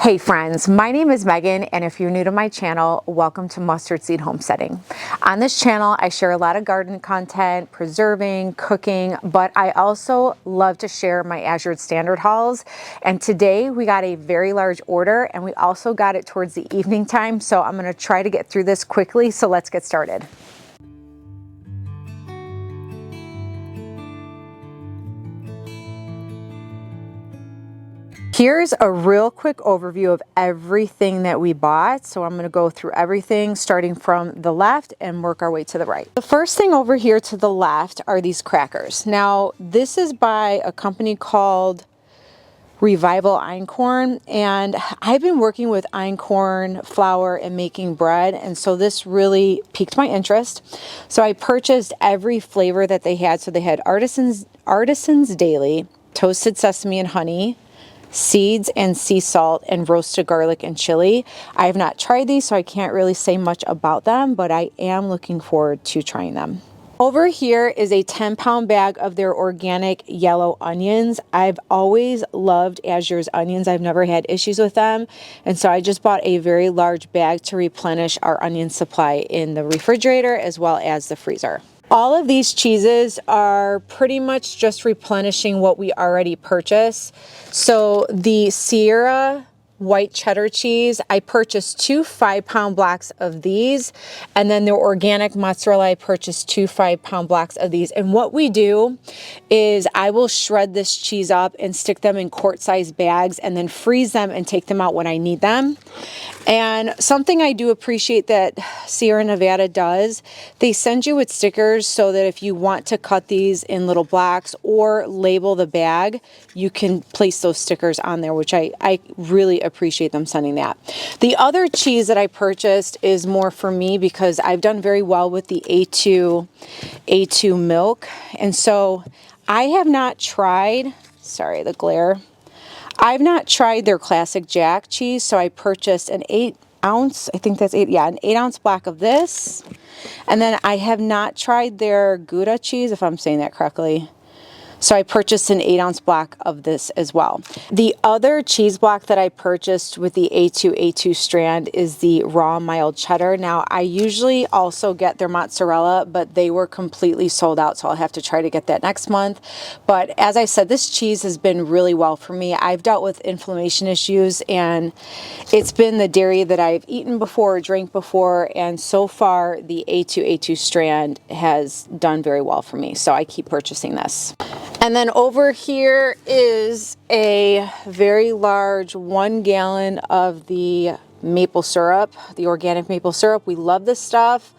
Hey friends, my name is Megan, and if you're new to my channel, welcome to Mustard Seed Homesteading. On this channel, I share a lot of garden content, preserving, cooking, but I also love to share my Azure Standard hauls. And today we got a very large order, and we also got it towards the evening time, so I'm gonna try to get through this quickly, so let's get started. Here's a real quick overview of everything that we bought. So I'm going to go through everything starting from the left and work our way to the right. The first thing over here to the left are these crackers. Now, this is by a company called Revival Einkorn, and I've been working with einkorn flour and making bread, and so this really piqued my interest. So I purchased every flavor that they had. So they had Artisans Daily, Toasted Sesame and Honey, seeds and sea salt, and roasted garlic and chili. I have not tried these, so I can't really say much about them, but I am looking forward to trying them. Over here is a 10-pound bag of their organic yellow onions. I've always loved Azure's onions. I've never had issues with them, and so I just bought a very large bag to replenish our onion supply in the refrigerator as well as the freezer. All of these cheeses are pretty much just replenishing what we already purchased. So the Sierra white cheddar cheese, I purchased 2 5-pound blocks of these, and then the organic mozzarella, I purchased 2 5-pound blocks of these. And what we do is I will shred this cheese up and stick them in quart-sized bags and then freeze them and take them out when I need them. And something I do appreciate that Sierra Nevada does, they send you with stickers so that if you want to cut these in little blocks or label the bag, you can place those stickers on there, which I really appreciate them sending that. The other cheese that I purchased is more for me because I've done very well with the A2 milk. And so I have not tried, sorry, the glare. I've not tried their classic Jack cheese, so I purchased an 8-ounce, I think that's 8-ounce block of this. And then I have not tried their Gouda cheese, if I'm saying that correctly. So I purchased an 8-ounce block of this as well. The other cheese block that I purchased with the A2 strand is the raw mild cheddar. Now, I usually also get their mozzarella, but they were completely sold out, so I'll have to try to get that next month. But as I said, this cheese has been really well for me. I've dealt with inflammation issues, and it's been the dairy that I've eaten before or drank before, and so far the A2 strand has done very well for me, so I keep purchasing this. And then over here is a very large 1 gallon of the maple syrup, the organic maple syrup. We love this stuff.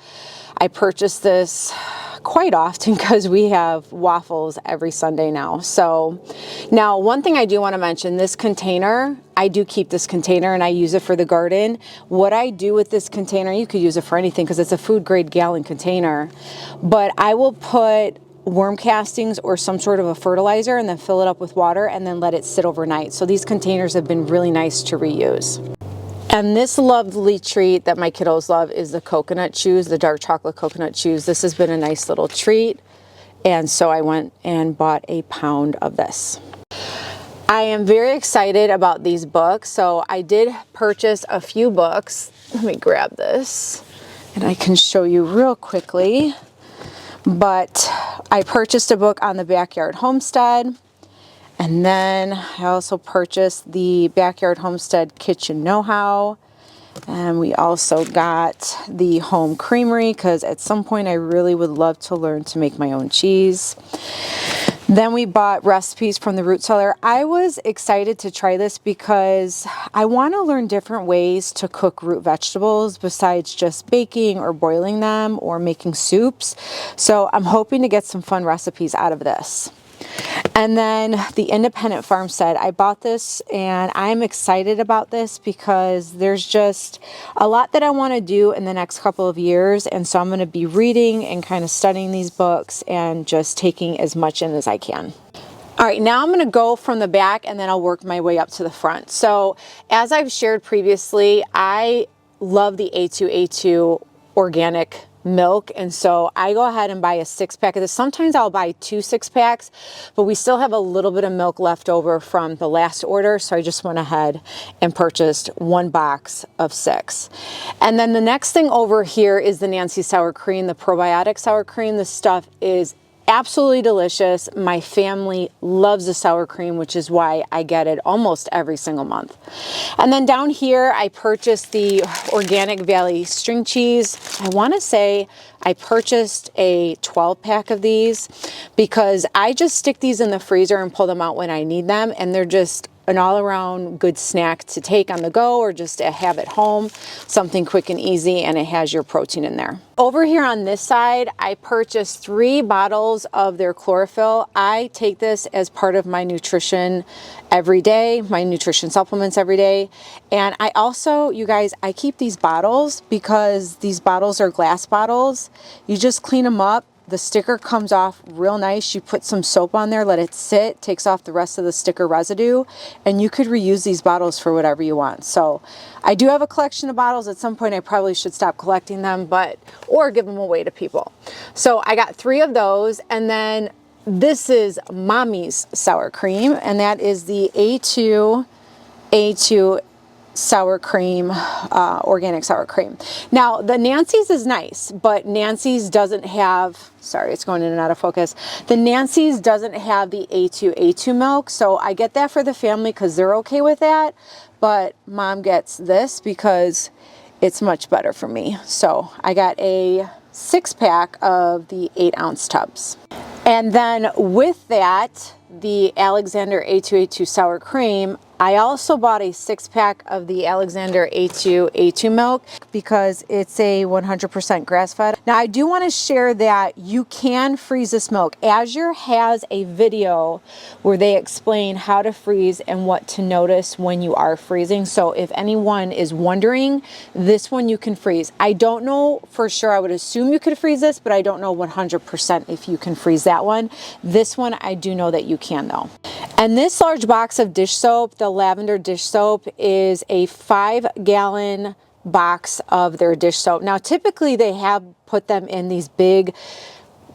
I purchase this quite often because we have waffles every Sunday now. So now one thing I do want to mention, this container, I do keep this container and I use it for the garden. What I do with this container, you could use it for anything because it's a food grade gallon container, but I will put worm castings or some sort of a fertilizer and then fill it up with water and then let it sit overnight. So these containers have been really nice to reuse. And this lovely treat that my kiddos love is the coconut chews, the dark chocolate coconut chews. This has been a nice little treat. And so I went and bought a pound of this. I am very excited about these books. So I did purchase a few books. Let me grab this and I can show you real quickly. But I purchased a book on the backyard homestead, and then I also purchased the backyard homestead kitchen know-how, and we also got the home creamery because at some point I really would love to learn to make my own cheese. Then we bought recipes from the root cellar. I was excited to try this because I want to learn different ways to cook root vegetables besides just baking or boiling them or making soups. So I'm hoping to get some fun recipes out of this. And then the Independent Farm Set, I bought this and I'm excited about this because there's just a lot that I want to do in the next couple of years. And so I'm going to be reading and kind of studying these books and just taking as much in as I can. All right, now I'm going to go from the back and then I'll work my way up to the front. So as I've shared previously, I love the A2 organic milk, and so I go ahead and buy a 6-pack of this. Sometimes I'll buy 2 6-packs, but we still have a little bit of milk left over from the last order, so I just went ahead and purchased 1 box of 6. And then the next thing over here is the Nancy sour cream, the probiotic sour cream. This stuff is absolutely delicious. My family loves the sour cream, which is why I get it almost every single month. And then down here, I purchased the Organic Valley string cheese. I want to say I purchased a 12-pack of these because I just stick these in the freezer and pull them out when I need them, and they're just an all-around good snack to take on the go or just to have at home, something quick and easy, and it has your protein in there. Over here on this side, I purchased 3 bottles of their chlorophyll. I take this as part of my nutrition every day, my nutrition supplements every day. And I also, you guys, I keep these bottles because these bottles are glass bottles. You just clean them up. The sticker comes off real nice. You put some soap on there, let it sit, takes off the rest of the sticker residue, and you could reuse these bottles for whatever you want. So I do have a collection of bottles. At some point I probably should stop collecting them, or give them away to people. So I got 3 of those, and then this is Mommy's sour cream, and that is the A2 sour cream, organic sour cream. Now the Nancy's is nice, but Nancy's doesn't have, sorry, it's going in and out of focus. The Nancy's doesn't have the A2 milk, so I get that for the family because they're okay with that, but Mom gets this because it's much better for me. So I got a 6-pack of the 8-ounce tubs. And then with that, the Alexander A2 sour cream, I also bought a 6-pack of the Alexander A2 milk because it's a 100% grass-fed. Now I do want to share that you can freeze this milk. Azure has a video where they explain how to freeze and what to notice when you are freezing. So if anyone is wondering, this one you can freeze. I don't know for sure. I would assume you could freeze this, but I don't know 100% if you can freeze that one. This one I do know that you can though. And this large box of dish soap, the lavender dish soap, is a 5-gallon box of their dish soap. Now typically they have put them in these big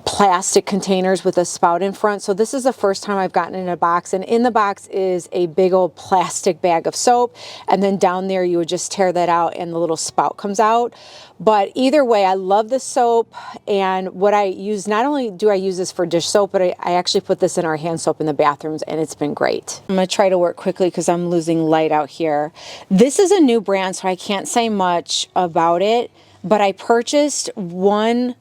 plastic containers with a spout in front. So this is the first time I've gotten in a box, and in the box is a big old plastic bag of soap, and then down there you would just tear that out and the little spout comes out. But either way, I love the soap, and what I use, not only do I use this for dish soap, but I actually put this in our hand soap in the bathrooms, and it's been great. I'm gonna try to work quickly because I'm losing light out here. This is a new brand, so I can't say much about it, but I purchased 1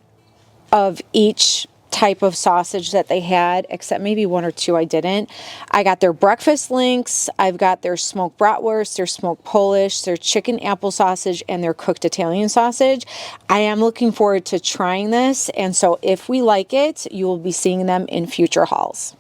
of each type of sausage that they had, except maybe 1 or 2 I didn't. I got their breakfast links, I've got their smoked bratwurst, their smoked Polish, their chicken apple sausage, and their cooked Italian sausage. I am looking forward to trying this, and so if we like it, you will be seeing them in future hauls.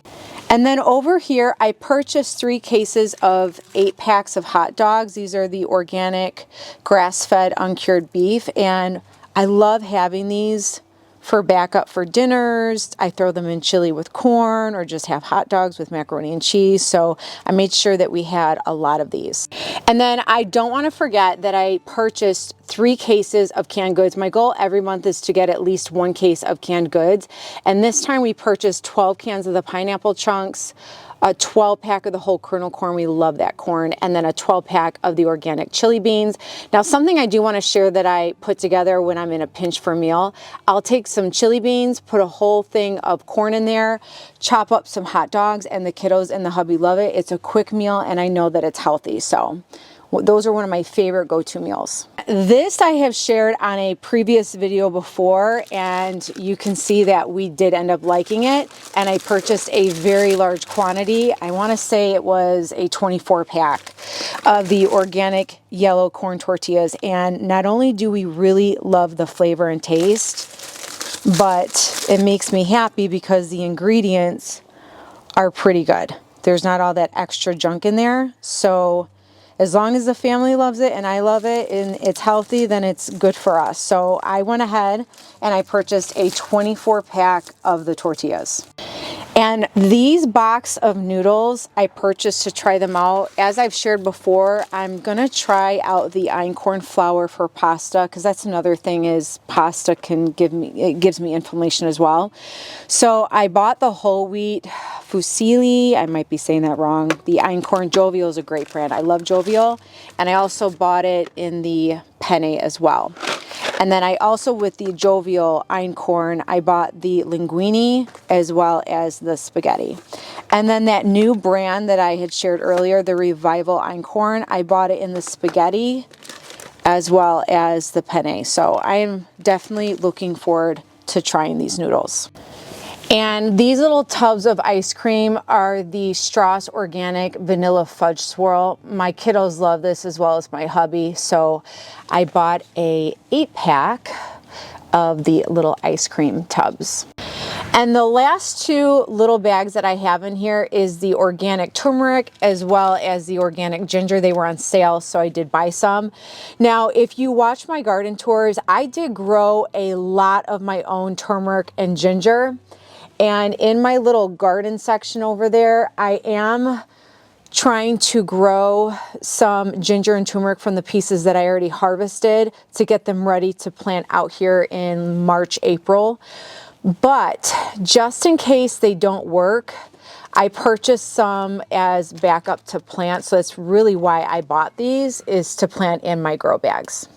And then over here, I purchased 3 cases of 8 packs of hot dogs. These are the organic grass-fed uncured beef, and I love having these for backup for dinners. I throw them in chili with corn or just have hot dogs with macaroni and cheese. So I made sure that we had a lot of these. And then I don't want to forget that I purchased 3 cases of canned goods. My goal every month is to get at least 1 case of canned goods. And this time we purchased 12 cans of the pineapple chunks, a 12-pack of the whole kernel corn, we love that corn, and then a 12-pack of the organic chili beans. Now something I do want to share that I put together when I'm in a pinch for a meal, I'll take some chili beans, put a whole thing of corn in there, chop up some hot dogs, and the kiddos and the hubby love it. It's a quick meal and I know that it's healthy, so those are one of my favorite go-to meals. This I have shared on a previous video before, and you can see that we did end up liking it, and I purchased a very large quantity. I want to say it was a 24-pack of the organic yellow corn tortillas, and not only do we really love the flavor and taste, but it makes me happy because the ingredients are pretty good. There's not all that extra junk in there, so as long as the family loves it and I love it and it's healthy, then it's good for us. So I went ahead and I purchased a 24-pack of the tortillas. And these box of noodles I purchased to try them out. As I've shared before, I'm gonna try out the einkorn flour for pasta, because that's another thing, is pasta can gives me inflammation as well. So I bought the whole wheat fusilli, I might be saying that wrong. The einkorn. Jovial is a great brand. I love Jovial. And I also bought it in the penne as well. And then I also, with the Jovial einkorn, I bought the linguine as well as the spaghetti. And then that new brand that I had shared earlier, the Revival einkorn, I bought it in the spaghetti as well as the penne. So I am definitely looking forward to trying these noodles. And these little tubs of ice cream are the Strauss Organic Vanilla Fudge Swirl. My kiddos love this as well as my hubby. So I bought a 8-pack of the little ice cream tubs. And the last two little bags that I have in here is the organic turmeric as well as the organic ginger. They were on sale, so I did buy some. Now, if you watch my garden tours, I did grow a lot of my own turmeric and ginger. And in my little garden section over there, I am trying to grow some ginger and turmeric from the pieces that I already harvested to get them ready to plant out here in March, April. But just in case they don't work, I purchased some as backup to plant. So that's really why I bought these, is to plant in my grow bags.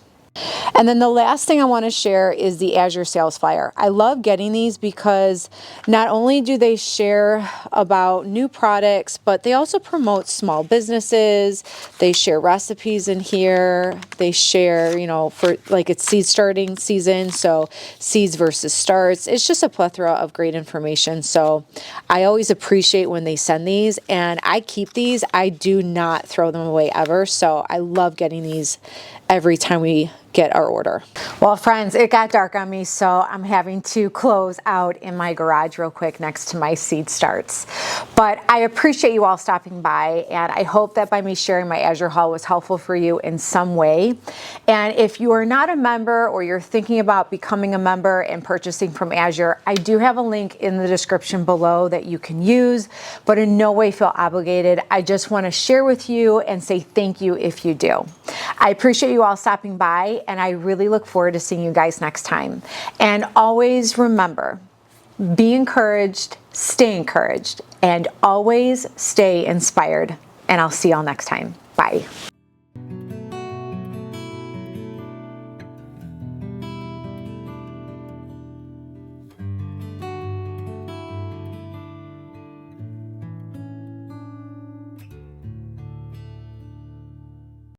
And then the last thing I want to share is the Azure sales flyer. I love getting these because not only do they share about new products, but they also promote small businesses. They share recipes in here. They share, you know, for like it's seed starting season, so seeds versus starts. It's just a plethora of great information. So I always appreciate when they send these, and I keep these. I do not throw them away ever. So I love getting these every time we get our order. Well, friends, it got dark on me, so I'm having to close out in my garage real quick next to my seed starts. But I appreciate you all stopping by, and I hope that by me sharing my Azure haul was helpful for you in some way. And if you are not a member or you're thinking about becoming a member and purchasing from Azure, I do have a link in the description below that you can use, but in no way feel obligated. I just want to share with you and say thank you if you do. I appreciate you all stopping by, and I really look forward to seeing you guys next time. And always remember, be encouraged, and always stay inspired. And I'll see y'all next time. Bye.